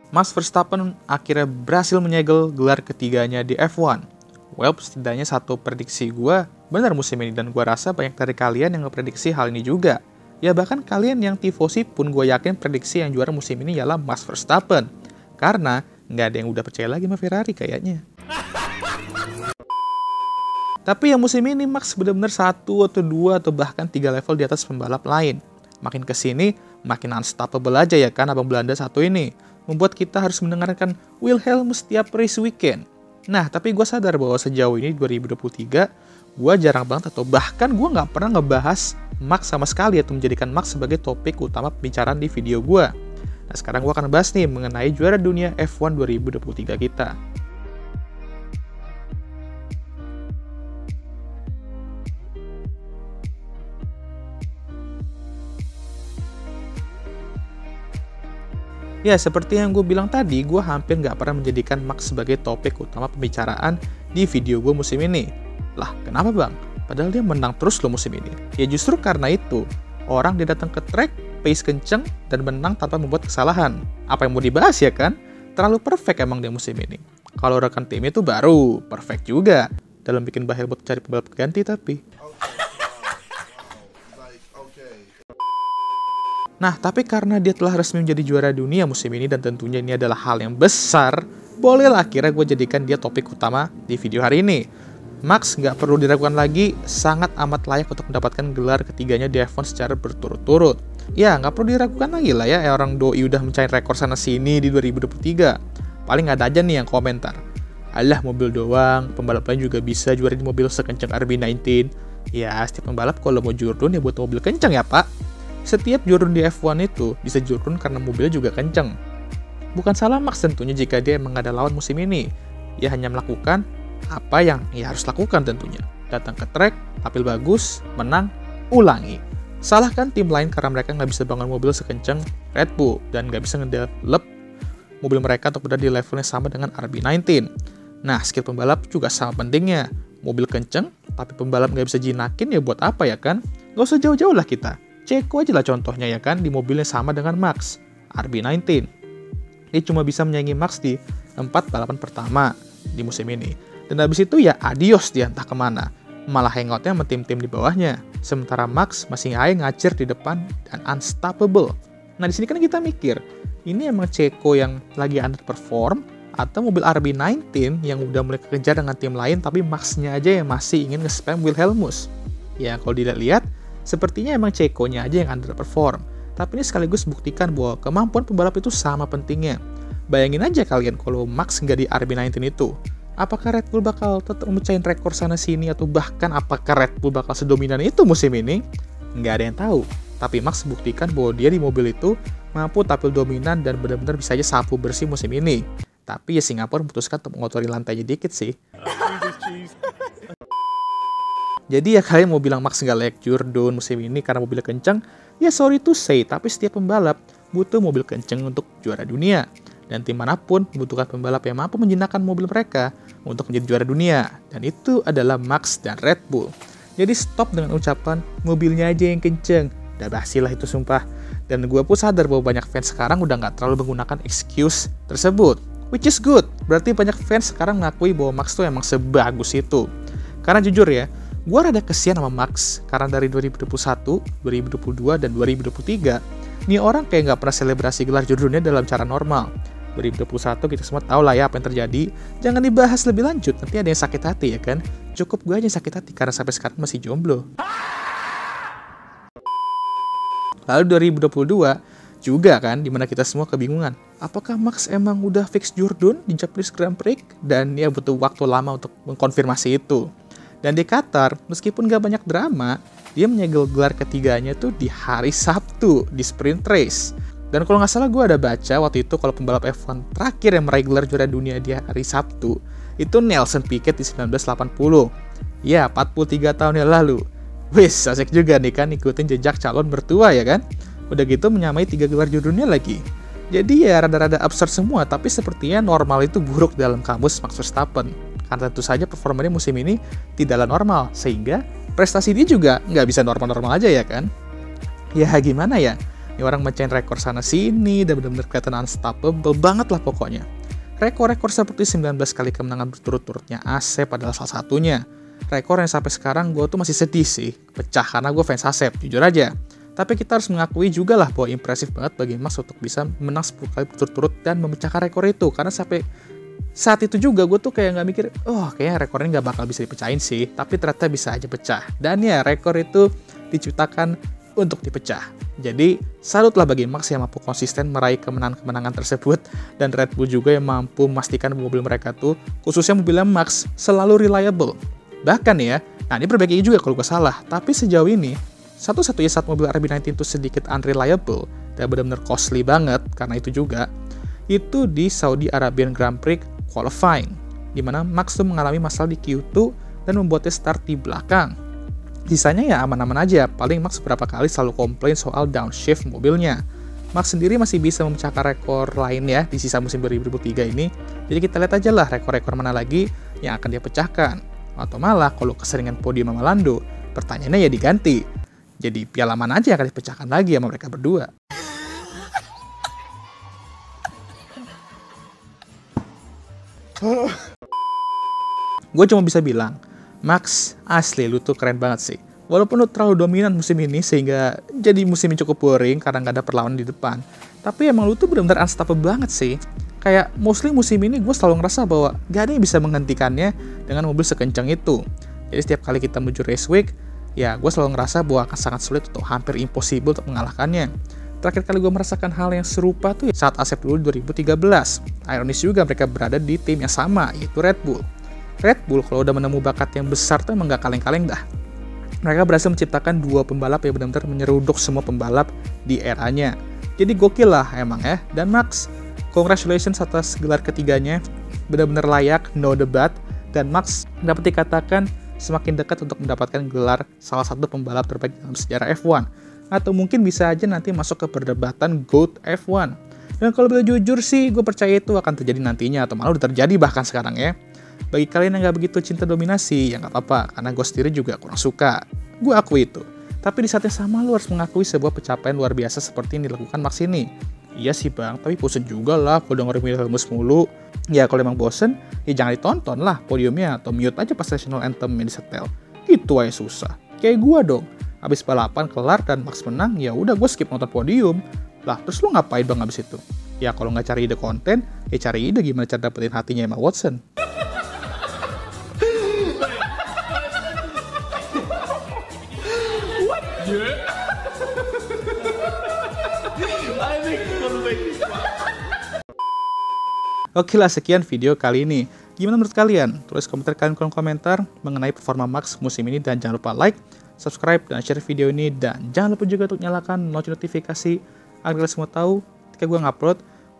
Max Verstappen akhirnya berhasil menyegel gelar ketiganya di F1. Well, setidaknya satu prediksi gue benar musim ini, dan gue rasa banyak dari kalian yang ngeprediksi hal ini juga. Ya bahkan kalian yang tifosi pun gue yakin prediksi yang juara musim ini ialah Max Verstappen. Karena nggak ada yang udah percaya lagi sama Ferrari kayaknya. Tapi yang musim ini Max benar-benar 1 atau 2 atau bahkan 3 level di atas pembalap lain. Makin kesini, makin unstoppable aja ya kan abang Belanda satu ini. Membuat kita harus mendengarkan Wilhelm setiap race weekend. Nah, tapi gue sadar bahwa sejauh ini 2023, gue jarang banget atau bahkan gue nggak pernah ngebahas Max sama sekali atau menjadikan Max sebagai topik utama pembicaraan di video gue. Nah, sekarang gue akan bahas nih mengenai juara dunia F1 2023 kita. Ya, seperti yang gue bilang tadi, gue hampir nggak pernah menjadikan Max sebagai topik utama pembicaraan di video gue musim ini. Lah, kenapa bang? Padahal dia menang terus loh musim ini. Ya justru karena itu, orang dia datang ke track, pace kenceng, dan menang tanpa membuat kesalahan. Apa yang mau dibahas ya kan? Terlalu perfect emang dia musim ini. Kalau rekan tim itu baru perfect juga. Dalam bikin bahaya buat cari pembalap ganti tapi. Nah, tapi karena dia telah resmi menjadi juara dunia musim ini dan tentunya ini adalah hal yang besar, bolehlah akhirnya gue jadikan dia topik utama di video hari ini. Max nggak perlu diragukan lagi, sangat amat layak untuk mendapatkan gelar ketiganya di F1 secara berturut-turut. Ya, nggak perlu diragukan lagi lah ya, orang doi udah mencari rekor sana-sini di 2023. Paling ada aja nih yang komentar, alah mobil doang, pembalap lain juga bisa juara di mobil sekencang RB19. Ya, setiap pembalap kalau mau jurun ya buat mobil kencang ya pak. Setiap jurun di F1 itu bisa jurun karena mobilnya juga kenceng. Bukan salah Max tentunya jika dia emang ada lawan musim ini. Ia hanya melakukan apa yang ia harus lakukan tentunya. Datang ke track, tampil bagus, menang, ulangi. Salahkan tim lain karena mereka nggak bisa bangun mobil sekenceng Red Bull dan nggak bisa ngedevelop mobil mereka untuk berada di levelnya sama dengan RB19. Nah, skill pembalap juga sama pentingnya. Mobil kenceng, tapi pembalap nggak bisa jinakin ya buat apa ya kan? Nggak usah jauh-jauh lah kita. Ceko aja lah contohnya ya kan, di mobilnya sama dengan Max, RB19. Dia cuma bisa menyaingi Max di 4 balapan pertama di musim ini. Dan habis itu ya adios dia entah kemana. Malah hangoutnya sama tim-tim di bawahnya. Sementara Max masih aja ngacir di depan dan unstoppable. Nah di sini kan kita mikir, ini emang Ceko yang lagi underperform atau mobil RB19 yang udah mulai kekejar dengan tim lain tapi Max-nya aja yang masih ingin nge-spam Wilhelmus. Ya kalau dilihat, sepertinya emang Cekonya aja yang underperform. Tapi ini sekaligus buktikan bahwa kemampuan pembalap itu sama pentingnya. Bayangin aja kalian kalau Max nggak di RB19 itu. Apakah Red Bull bakal tetap mecahin rekor sana-sini atau bahkan apakah Red Bull bakal sedominan itu musim ini? Nggak ada yang tahu. Tapi Max buktikan bahwa dia di mobil itu mampu tampil dominan dan benar-benar bisa aja sapu bersih musim ini. Tapi ya Singapura memutuskan untuk mengotori lantainya dikit sih. Jadi ya kalian mau bilang Max nggak layak jurdun musim ini karena mobilnya kenceng, ya sorry to say, tapi setiap pembalap butuh mobil kenceng untuk juara dunia. Dan tim manapun membutuhkan pembalap yang mampu menjinakkan mobil mereka untuk menjadi juara dunia. Dan itu adalah Max dan Red Bull. Jadi stop dengan ucapan mobilnya aja yang kenceng. Udah basi lah itu sumpah. Dan gue pun sadar bahwa banyak fans sekarang udah nggak terlalu menggunakan excuse tersebut. Which is good. Berarti banyak fans sekarang mengakui bahwa Max tuh emang sebagus itu. Karena jujur ya, gue rada kesian sama Max, karena dari 2021, 2022, dan 2023, nih orang kayak nggak pernah selebrasi gelar jurdunnya dalam cara normal. 2021 kita semua tahu lah ya apa yang terjadi, jangan dibahas lebih lanjut, nanti ada yang sakit hati ya kan? Cukup gue aja yang sakit hati karena sampai sekarang masih jomblo. Lalu 2022 juga kan, dimana kita semua kebingungan. Apakah Max emang udah fix jurdun di Japanese Grand Prix? Dan ya butuh waktu lama untuk mengkonfirmasi itu. Dan di Qatar, meskipun gak banyak drama, dia menyegel gelar ketiganya tuh di hari Sabtu, di sprint race. Dan kalau nggak salah gue ada baca waktu itu kalau pembalap F1 terakhir yang meraih gelar juara dunia di hari Sabtu, itu Nelson Piquet di 1980. Ya, 43 tahun yang lalu. Wis, asik juga nih kan ikutin jejak calon mertua ya kan? Udah gitu menyamai 3 gelar juara dunia lagi. Jadi ya rada-rada absurd semua, tapi sepertinya normal itu buruk dalam kamus Max Verstappen. Karena tentu saja performanya musim ini tidaklah normal, sehingga prestasi dia juga nggak bisa normal-normal aja ya kan? Ya gimana ya, Ini orang mencain rekor sana sini dan benar-benar kelihatan unstoppable banget lah pokoknya. Rekor-rekor seperti 19 kali kemenangan berturut-turutnya Asep adalah salah satunya. Rekor yang sampai sekarang gue tuh masih sedih sih, pecah karena gue fans Asep, jujur aja. Tapi kita harus mengakui juga lah bahwa impresif banget bagi Max untuk bisa menang 10 kali berturut-turut dan memecahkan rekor itu. Karena sampai saat itu juga gue tuh kayak nggak mikir, kayaknya rekornya nggak bakal bisa dipecahin sih. Tapi ternyata bisa aja pecah. Dan ya, rekor itu diciptakan untuk dipecah. Jadi, salutlah bagi Max yang mampu konsisten meraih kemenangan-kemenangan tersebut, dan Red Bull juga yang mampu memastikan mobil mereka tuh, khususnya mobilnya Max, selalu reliable. Bahkan ya, nah ini perbaiki juga kalau gue salah, tapi sejauh ini, satu-satunya saat mobil RB19 itu sedikit unreliable, dan benar-benar costly banget, karena itu juga, itu di Saudi Arabian Grand Prix Qualifying, di mana Max tuh mengalami masalah di Q2 dan membuatnya start di belakang. Sisanya ya aman-aman aja, paling Max beberapa kali selalu komplain soal downshift mobilnya. Max sendiri masih bisa memecahkan rekor lain ya di sisa musim 2023 ini, jadi kita lihat aja lah rekor-rekor mana lagi yang akan dia pecahkan. Atau malah kalau keseringan podium sama Lando, pertanyaannya ya diganti. Jadi piala mana aja yang akan dipecahkan lagi sama mereka berdua. Gue cuma bisa bilang, Max, asli lu tuh keren banget sih. Walaupun lu terlalu dominan musim ini sehingga jadi musim yang cukup boring karena nggak ada perlawanan di depan. Tapi emang lu tuh benar-benar unstoppable banget sih. Kayak mostly musim ini gue selalu ngerasa bahwa gak ada yang bisa menghentikannya dengan mobil sekencang itu. Jadi setiap kali kita menuju race week, ya gue selalu ngerasa bahwa akan sangat sulit atau hampir impossible untuk mengalahkannya. Terakhir kali gue merasakan hal yang serupa tuh saat Asep dulu 2013. Ironis juga mereka berada di tim yang sama, yaitu Red Bull. Red Bull kalau udah menemu bakat yang besar tuh emang gak kaleng-kaleng dah. Mereka berhasil menciptakan dua pembalap yang benar-benar menyeruduk semua pembalap di eranya. Jadi gokil lah emang ya. Dan Max, congratulations atas gelar ketiganya. Benar-benar layak, no debat. Dan Max dapat dikatakan semakin dekat untuk mendapatkan gelar salah satu pembalap terbaik dalam sejarah F1. Atau mungkin bisa aja nanti masuk ke perdebatan GOAT F1. Dan kalau boleh jujur sih, gue percaya itu akan terjadi nantinya, atau malah udah terjadi bahkan sekarang ya. Bagi kalian yang gak begitu cinta dominasi, ya gak apa-apa, karena gue sendiri juga kurang suka. Gue akui itu. Tapi di saat yang sama, lu harus mengakui sebuah pencapaian luar biasa seperti yang dilakukan Max ini. Iya sih bang, tapi bosen juga lah kalau dengerin Wilhelmus mulu. Ya kalau emang bosen, ya jangan ditonton lah podiumnya, atau mute aja pas national anthem yang disetel. Itu aja susah. Kayak gue dong, abis balapan kelar dan Max menang, ya udah gue skip nonton podium. Lah terus lu ngapain bang abis itu? Ya kalau nggak cari ide konten, ya cari ide gimana cara dapetin hatinya Emma Watson. Oke lah, sekian video kali ini. Gimana menurut kalian? Tulis komentar kalian kolom komentar mengenai performa Max musim ini, dan jangan lupa like, subscribe, dan share video ini, dan jangan lupa juga untuk nyalakan lonceng notifikasi agar kalian semua tahu ketika gue ngupload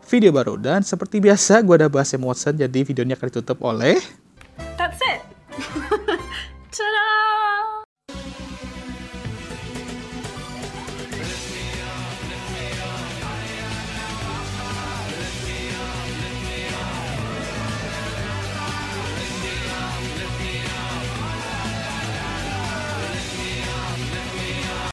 video baru. Dan seperti biasa gue udah bahas Emma Watson, jadi video ini akan ditutup oleh That's it. Ta-da!